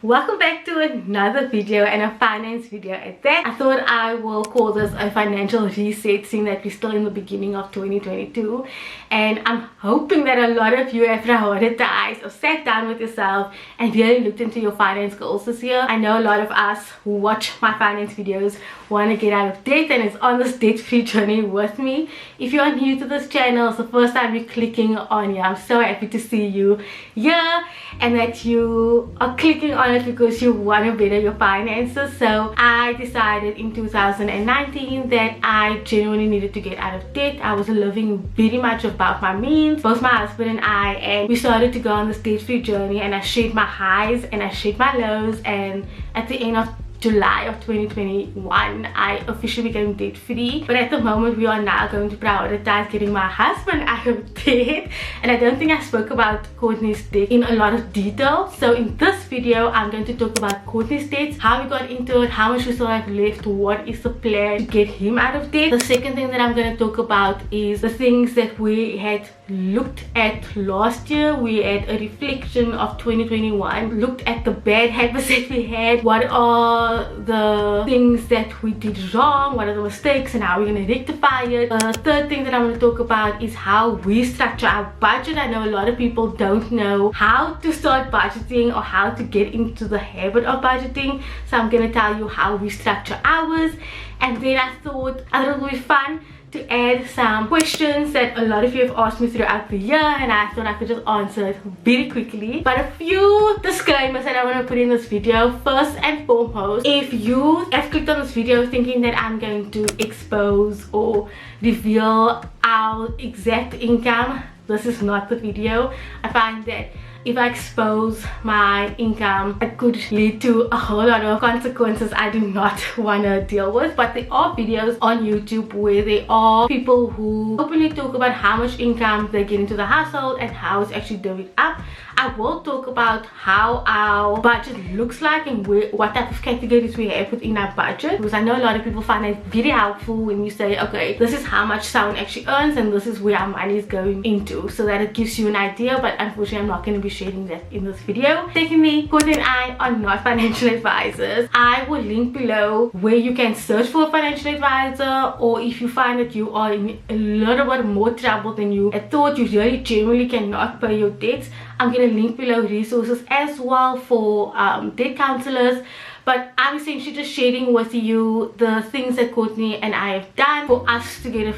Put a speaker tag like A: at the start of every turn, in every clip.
A: Welcome back to another video, and a finance video at that. I thought I will call this a financial reset, seeing that we're still in the beginning of 2022, and I'm hoping that a lot of you have prioritized or sat down with yourself and really looked into your finance goals this year. I know a lot of us who watch my finance videos want to get out of debt and is on this debt-free journey with me. If you are new to this channel, it's the first time you're clicking on here, I'm so happy to see you here and that you are clicking on it because you want to better your finances. So I decided in 2019 that I genuinely needed to get out of debt. I was living very much above my means, both my husband and I, and we started to go on this debt-free journey, and I shared my highs and I shared my lows, and at the end of July of 2021 I officially became debt free. But at the moment we are now going to prioritize getting my husband out of debt, and I don't think I spoke about Courtney's debt in a lot of detail. So in this video I'm going to talk about Courtney's debts, how we got into it, how much we still have left, what is the plan to get him out of debt. The second thing that I'm going to talk about is the things that we had looked at last year. We had a reflection of 2021, looked at the bad habits that we had, what are the things that we did wrong, what are the mistakes, and how we're going to rectify it. The third thing that I'm going to talk about is how we structure our budget. I know a lot of people don't know how to start budgeting or how to get into the habit of budgeting, so I'm going to tell you how we structure ours. And then I thought it would be fun to add some questions that a lot of you have asked me throughout the year, and I thought I could just answer it very quickly. But a few disclaimers that I want to put in this video. First and foremost, if you have clicked on this video thinking that I'm going to expose or reveal our exact income, this is not the video. I find that if I expose my income, it could lead to a whole lot of consequences I do not want to deal with. But there are videos on YouTube where there are people who openly talk about how much income they get into the household and how it's actually divvied up. I will talk about how our budget looks like and what type of categories we have within our budget, because I know a lot of people find it very helpful when you say, okay, this is how much someone actually earns and this is where our money is going into, so that it gives you an idea. But unfortunately I'm not going to be sharing that in this video. Secondly, Courtney and I are not financial advisors. I will link below where you can search for a financial advisor, or if you find that you are in a little bit more trouble than you had thought, you really genuinely cannot pay your debts, I'm going to link below resources as well for debt counselors. But I'm essentially just sharing with you the things that Courtney and I have done for us to get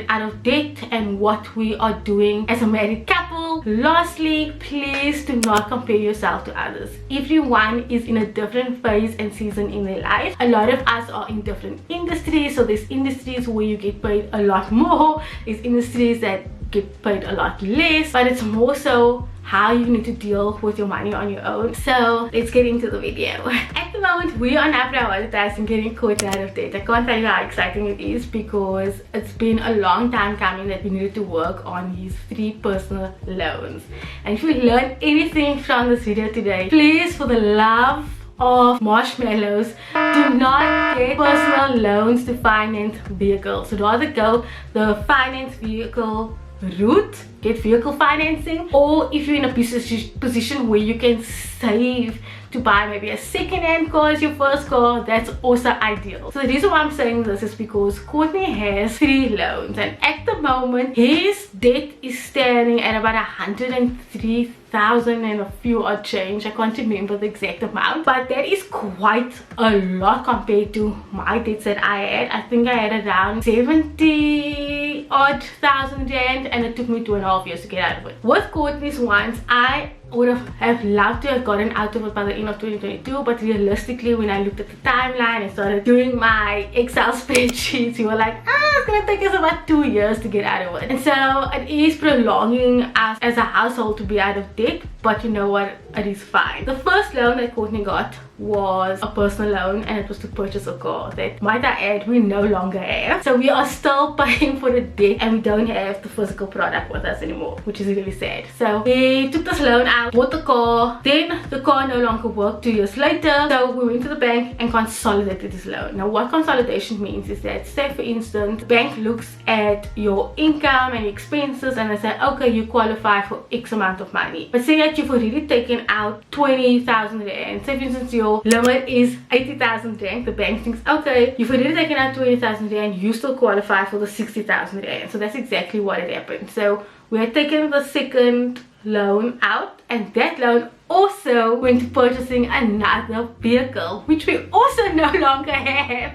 A: out of debt and what we are doing as a married couple. Lastly, please do not compare yourself to others. Everyone is in a different phase and season in their life. A lot of us are in different industries, so there's industries where you get paid a lot more, there's industries that get paid a lot less, but it's more so how you need to deal with your money on your own. So let's get into the video. At the moment we are now prioritizing getting Courtney out of debt. I can't tell you how exciting it is, because it's been a long time coming that we needed to work on his 3 personal loans. And if you learn anything from this video today, please, for the love of marshmallows, do not get personal loans to finance vehicles. So rather go the finance vehicle route, get vehicle financing, or if you're in a position where you can save to buy maybe a second-hand car as your first car, that's also ideal. So the reason why I'm saying this is because Courtney has 3 loans, and at the moment his debt is standing at about 103,000 and a few odd change. I can't remember the exact amount, but that is quite a lot compared to my debts that I had. I think I had around 70 odd thousand rand, and it took me 2.5 years to get out of it. With Courtney's ones, I would have loved to have gotten out of it by the end of 2022, but realistically when I looked at the timeline and started doing my Excel spreadsheets, you were like, it's gonna take us about 2 years to get out of it. And so it is prolonging us as a household to be out of debt, but you know what, it is fine. The first loan that Courtney got was a personal loan, and it was to purchase a car that, might I add, we no longer have. So we are still paying for the debt and we don't have the physical product with us anymore, which is really sad. So we took this loan out, bought the car, then the car no longer worked 2 years later, so we went to the bank and consolidated this loan. Now what consolidation means is that, say for instance, the bank looks at your income and expenses and they say, okay, you qualify for X amount of money, but say that you've already taken out 20,000 rand. Say for instance your limit is 80,000 rand, the bank thinks, okay, you've already taken out 20,000 rand, you still qualify for the 60,000 rand. So that's exactly what had happened. So we had taken the second loan out, and that loan also went to purchasing another vehicle, which we also no longer have.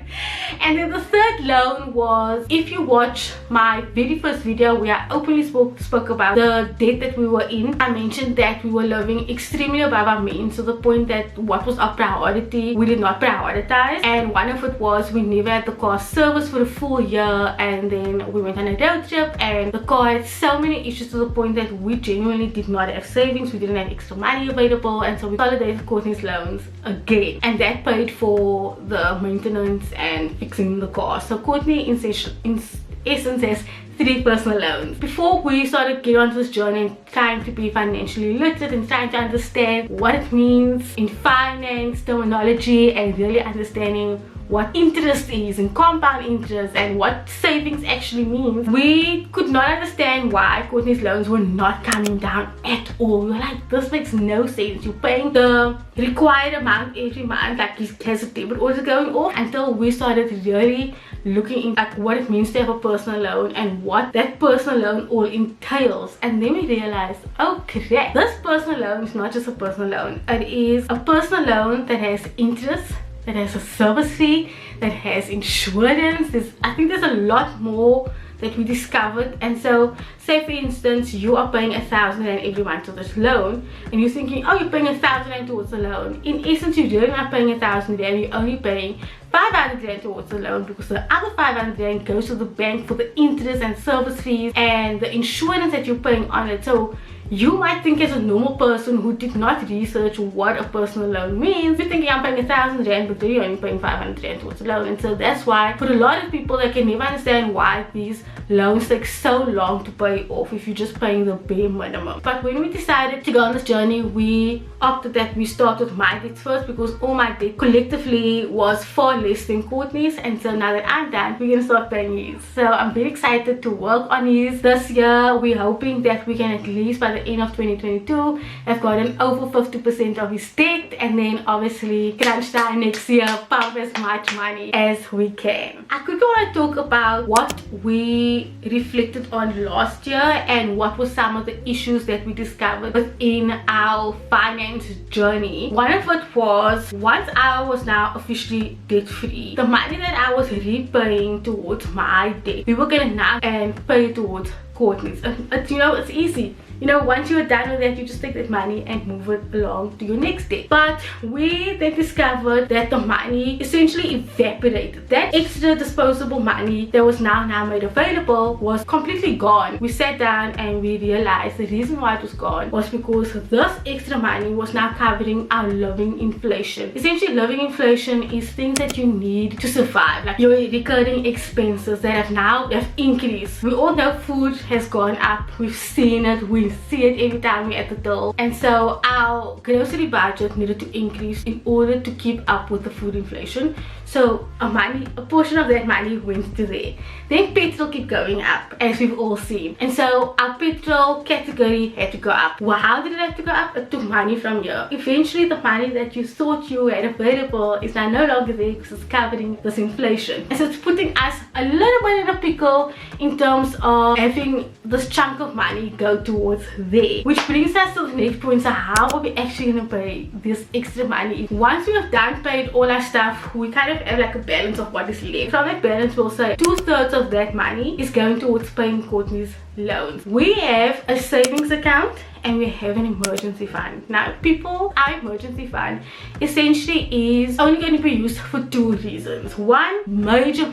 A: And then the third loan was, if you watch my very first video where I openly spoke about the debt that we were in, I mentioned that we were living extremely above our means, to the point that what was our priority we did not prioritize, and one of it was we never had the car serviced for a full year, and then we went on a road trip and the car had so many issues to the point that we genuinely did not have savings, we didn't have extra money available, and so we consolidated Courtney's loans again, and that paid for the maintenance and fixing the car. So Courtney in essence has 3 personal loans. Before we started getting on this journey trying to be financially literate and trying to understand what it means in finance terminology and really understanding what interest is and compound interest and what savings actually means, we could not understand why Courtney's loans were not coming down at all. We were like, this makes no sense. You're paying the required amount every month, like he has a debit order going off, until we started really looking at what it means to have a personal loan and what that personal loan all entails. And then we realized, oh crap, this personal loan is not just a personal loan, it is a personal loan that has interest, that has a service fee, that has insurance. I think there's a lot more that we discovered. And so say for instance you are paying 1,000 rand every month to this loan, and you're thinking, oh, you're paying 1,000 rand towards the loan. In essence, you're really not paying 1,000 rand, you're only paying 500 rand towards the loan, because the other 500 rand goes to the bank for the interest and service fees and the insurance that you're paying on it. So you might think, as a normal person who did not research what a personal loan means, you're thinking, I'm paying 1,000 rand, but then you're only paying 500 rand towards the loan. And so that's why for a lot of people, they can never understand why these loans take so long to pay off if you're just paying the bare minimum. But when we decided to go on this journey, we opted that we start with my debts first, because all my debt collectively was far less than Courtney's. And so now that I'm done, we're gonna start paying his. So I'm very excited to work on his this year. We're hoping that we can, at least by the end of 2022, have gotten over 50% of his debt, and then obviously crunch time next year, pump as much money as we can. I quickly want to talk about what we reflected on last year and what were some of the issues that we discovered within our finance journey. One of it was, once I was now officially debt free, the money that I was repaying towards my debt, we were gonna now and pay towards Courtney's. You know, it's easy. You know, once you're done with that, you just take that money and move it along to your next day. But we then discovered that the money essentially evaporated. That extra disposable money that was now made available was completely gone. We sat down and we realized the reason why it was gone was because this extra money was now covering our living inflation. Essentially, living inflation is things that you need to survive, like your recurring expenses that have increased. We all know food has gone up. We've seen it. We see it every time we're at the till, and so our grocery budget needed to increase in order to keep up with the food inflation. So a portion of that money went to there. Then petrol kept going up, as we've all seen, and so our petrol category had to go up. Well, how did it have to go up? It took money from here. Eventually the money that you thought you had available is now no longer there because it's covering this inflation, and so it's putting us a little bit in a pickle in terms of having this chunk of money go towards there. Which brings us to the next point. So how are we actually going to pay this extra money? Once we have done paid all our stuff, we kind of have like a balance of what is left. From that balance, we'll say 2/3 of that money is going towards paying Courtney's loans. We have a savings account and we have an emergency fund. Now people, our emergency fund essentially is only going to be used for 2 reasons. One, major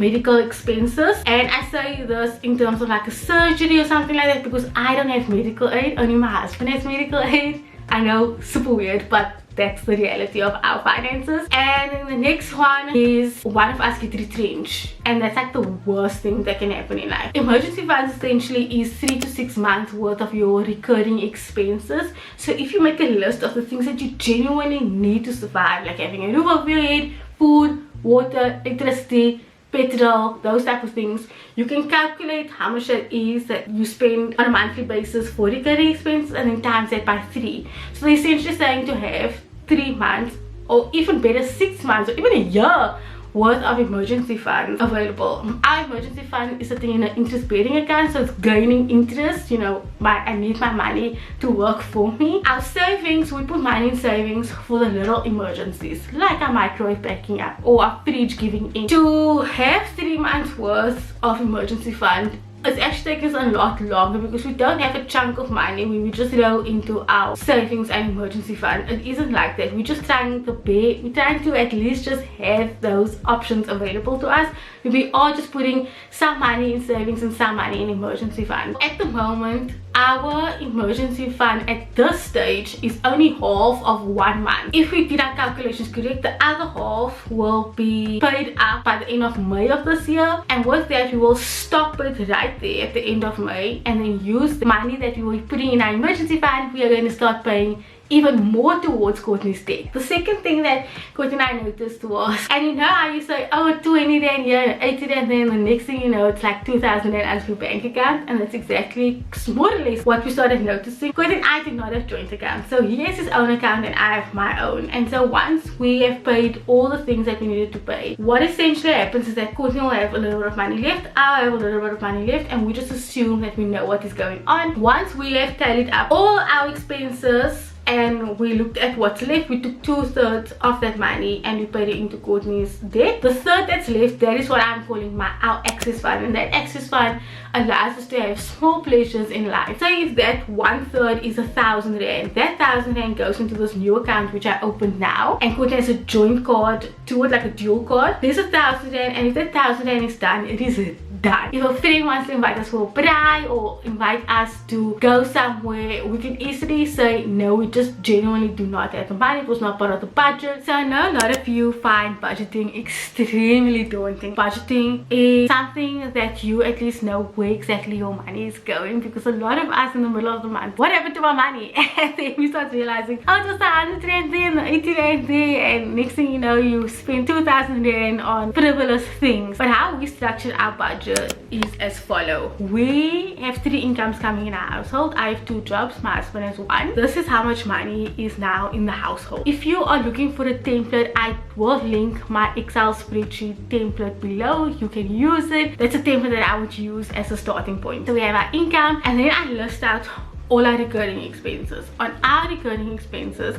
A: medical expenses, and I say this in terms of like a surgery or something like that because I don't have medical aid, only my husband has medical aid. I know, super weird, but that's the reality of our finances. And then the next one is one of us get retrenched, and that's like the worst thing that can happen in life. Emergency funds essentially is 3 to 6 months worth of your recurring expenses. So if you make a list of the things that you genuinely need to survive, like having a roof over your head, food, water, electricity, petrol, those type of things, you can calculate how much that is that you spend on a monthly basis for recurring expenses, and then times that by 3. So they're essentially saying to have 3 months, or even better 6 months, or even a year worth of emergency funds available. Our emergency fund is sitting in an interest bearing account, so it's gaining interest. You know, I need my money to work for me. Our savings, we put money in savings for the little emergencies, like our microwave backing up or our fridge giving in. To have 3 months worth of emergency fund, it's actually taking us a lot longer because we don't have a chunk of money we just throw into our savings and emergency fund. It isn't like that. We're just trying to at least just have those options available to us. We are just putting some money in savings and some money in emergency fund. At the moment, our emergency fund at this stage is only half of 1 month. If we did our calculations correct, the other half will be paid up by the end of May of this year, and with that we will stop it right there at the end of May, and then use the money that we were putting in our emergency fund. We are going to start paying even more towards Courtney's debt. The second thing that Courtney and I noticed was, and you know how you say, oh, 20 rand here, 80 rand then, the next thing you know, it's like 2,000 rand out of your bank account, and that's exactly more or less what we started noticing. Courtney and I do not have joint accounts, so he has his own account and I have my own. And so once we have paid all the things that we needed to pay, what essentially happens is that Courtney will have a little bit of money left, I'll have a little bit of money left, and we just assume that we know what is going on. Once we have tallied up all our expenses and we looked at what's left, we took 2/3 of that money and we paid it into Courtney's debt. The third that's left, that is what I'm calling our access fund, and that access fund allows us to have small pleasures in life. So if that 1/3 is 1,000 rand, that 1,000 rand goes into this new account which I opened now, and Courtney has a joint card to it, like a dual card. There's 1,000 rand, and if that 1,000 rand is done, it is done. If a friend wants to invite us for a braai or invite us to go somewhere, we can easily say no, we just genuinely do not have the money. It was not part of the budget. So I know a lot of you find budgeting extremely daunting. Budgeting is something that you at least know where exactly your money is going, because a lot of us in the middle of the month, what happened to my money? And then we start realizing, oh, it was 100 rand there and 80 rand there, and next thing you know, you spend 2,000 rand on frivolous things. But how we structure our budget is as follow. We have 3 incomes coming in our household. I have 2 jobs, my husband has 1. This is how much money is now in the household. If you are looking for a template, I will link my Excel spreadsheet template below. You can use it. That's a template that I would use as a starting point. So we have our income, and then I list out all our recurring expenses. On our recurring expenses,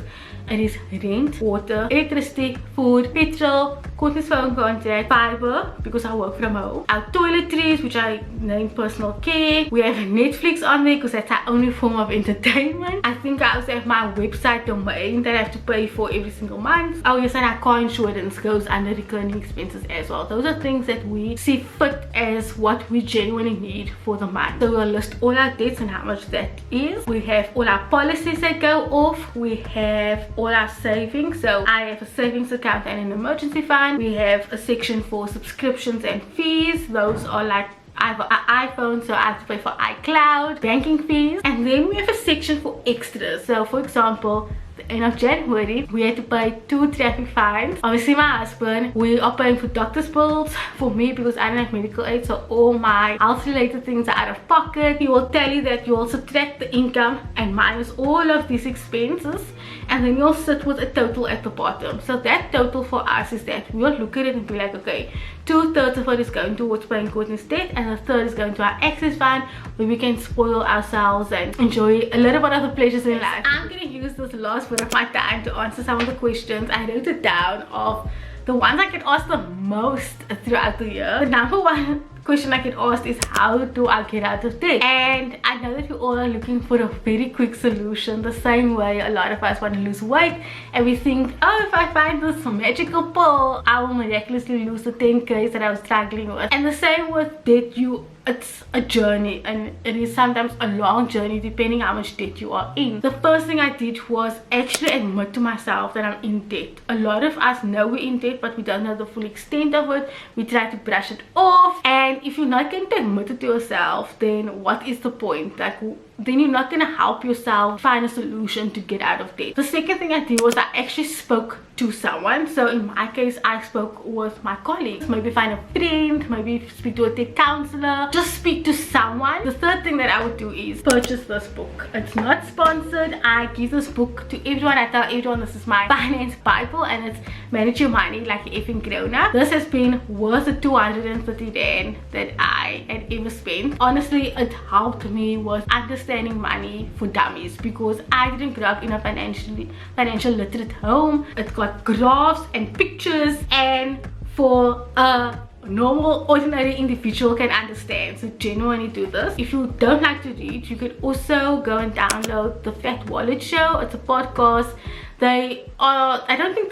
A: it is rent, water, electricity, food, petrol, Courtney's phone contract, fiber because I work from home, our toiletries, which I name personal care. We have Netflix on there because that's our only form of entertainment. I think I also have my website domain that I have to pay for every single month. Oh yes, and our car insurance goes under recurring expenses as well. Those are things that we see fit as what we genuinely need for the month. So we'll list all our debts and how much that is. We have all our policies that go off. We have all our savings. So I have a savings account and an emergency fund. We have a section for subscriptions and fees. Those are like, I have an iPhone, so I have to pay for iCloud, banking fees. And then we have a section for extras. So for example, the end of January, we had to pay 2 traffic fines. Obviously my husband, we are paying for doctor's bills. For me, because I don't have medical aid, so all my health related things are out of pocket. He will tell you that you will subtract the income and minus all of these expenses, and then you'll sit with a total at the bottom. So that total for us is that we'll look at it and be like, okay, 2/3 of it is going towards paying Courtney's debt, and a third is going to our access fund, where we can spoil ourselves and enjoy a little bit of the pleasures in life. I'm going to use this last bit of my time to answer some of the questions. I wrote it down of the ones I get asked the most throughout the year. The number one question I get asked is, how do I get out of debt? And I know that we all are looking for a very quick solution, the same way a lot of us want to lose weight and we think, oh, if I find this magical pill, I will miraculously lose the 10 kgs that I was struggling with. And the same with debt, it's a journey, and it is sometimes a long journey depending how much debt you are in. The first thing I did was actually admit to myself that I'm in debt. A lot of us know we're in debt, but we don't know the full extent of it. We try to brush it off, and if you're not going to admit it to yourself, then what is the point? Like, then you're not going to help yourself find a solution to get out of debt. The second thing I did was I actually spoke to someone. So in my case, I spoke with my colleagues. Maybe find a friend, maybe speak to a debt counselor, just speak to someone. The third thing that I would do is purchase this book. It's not sponsored. I give this book to everyone. I tell everyone this is my finance bible, and it's Manage Your Money Like a Effing Grown-Up. This has been worth the 230 rand that I had ever spent. Honestly, it helped me with understanding money for dummies, because I didn't grow up in a financial literate home. It's got graphs and pictures, and for a normal ordinary individual can understand. So genuinely do this. If you don't like to read, you could also go and download the Fat Wallet Show. It's a podcast. They are, I don't think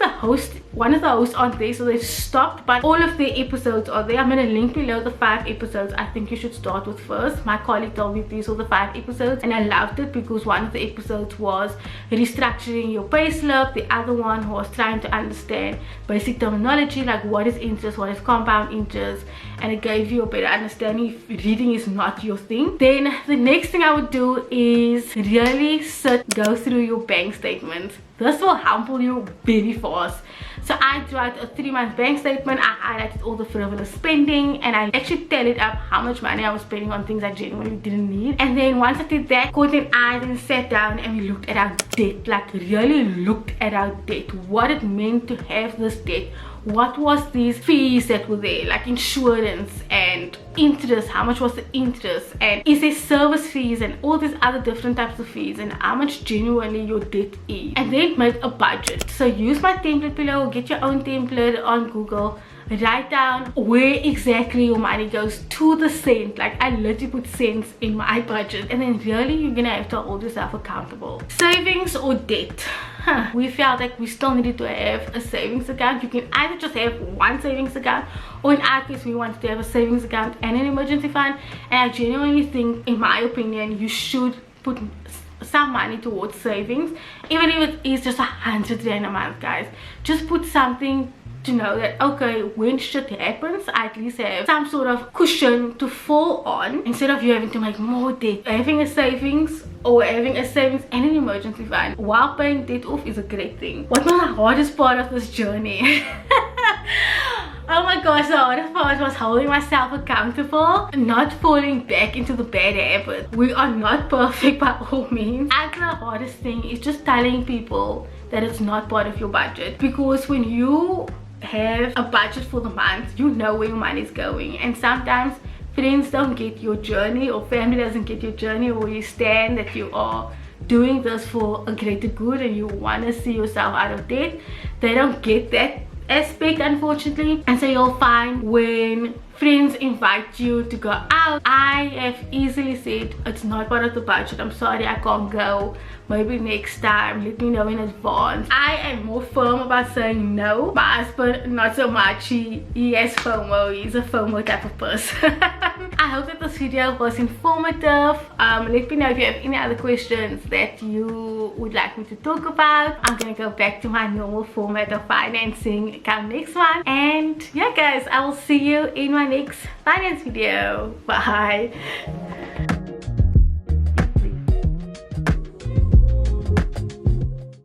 A: one of the hosts aren't there, so they've stopped, but all of their episodes are there. I'm going to link below the 5 episodes I think you should start with first. My colleague told me these were the 5 episodes, and I loved it because one of the episodes was restructuring your payslip, the other one was trying to understand basic terminology like what is interest, what is compound interest, and it gave you a better understanding if reading is not your thing. Then the next thing I would do is really go through your bank statements. This will humble you very fast. So I wrote a 3-month bank statement. I highlighted all the frivolous spending, and I actually tallied up how much money I was spending on things I genuinely didn't need. And then once I did that, Courtney and I then sat down and we looked at our debt, like really looked at our debt, what it meant to have this debt. What was these fees that were there, like insurance and interest, how much was the interest, and is there service fees and all these other different types of fees, and how much genuinely your debt is. And then make a budget. So use my template below, get your own template on Google, write down where exactly your money goes to the cent. Like, I literally put cents in my budget, and then really you're gonna have to hold yourself accountable. Savings or debt? We felt like we still needed to have a savings account. You can either just have one savings account, or in our case we wanted to have a savings account and an emergency fund. And I genuinely think, in my opinion, you should put some money towards savings, even if it is just 100 rand a month, guys. Just put something to know that, okay, when shit happens, I at least have some sort of cushion to fall on, instead of you having to make more debt. Having a savings and an emergency fund while paying debt off is a great thing. What was the hardest part of this journey? Oh my gosh, the hardest part was holding myself accountable, not falling back into the bad habit. We are not perfect by all means. And the hardest thing is just telling people that it's not part of your budget, because when you have a budget for the month, you know where your money is going. And sometimes friends don't get your journey, or family doesn't get your journey, or where you stand, that you are doing this for a greater good and you want to see yourself out of debt. They don't get that aspect, unfortunately. And so you'll find when friends invite you to go out, I have easily said, it's not part of the budget, I'm sorry, I can't go, maybe next time, let me know in advance. I am more firm about saying no. My husband, not so much. He has FOMO. He's a FOMO type of person. I hope that this video was informative. Let me know if you have any other questions that you would like me to talk about. I'm gonna go back to my normal format of financing come next one. And yeah, guys, I will see you in my next finance video. Bye.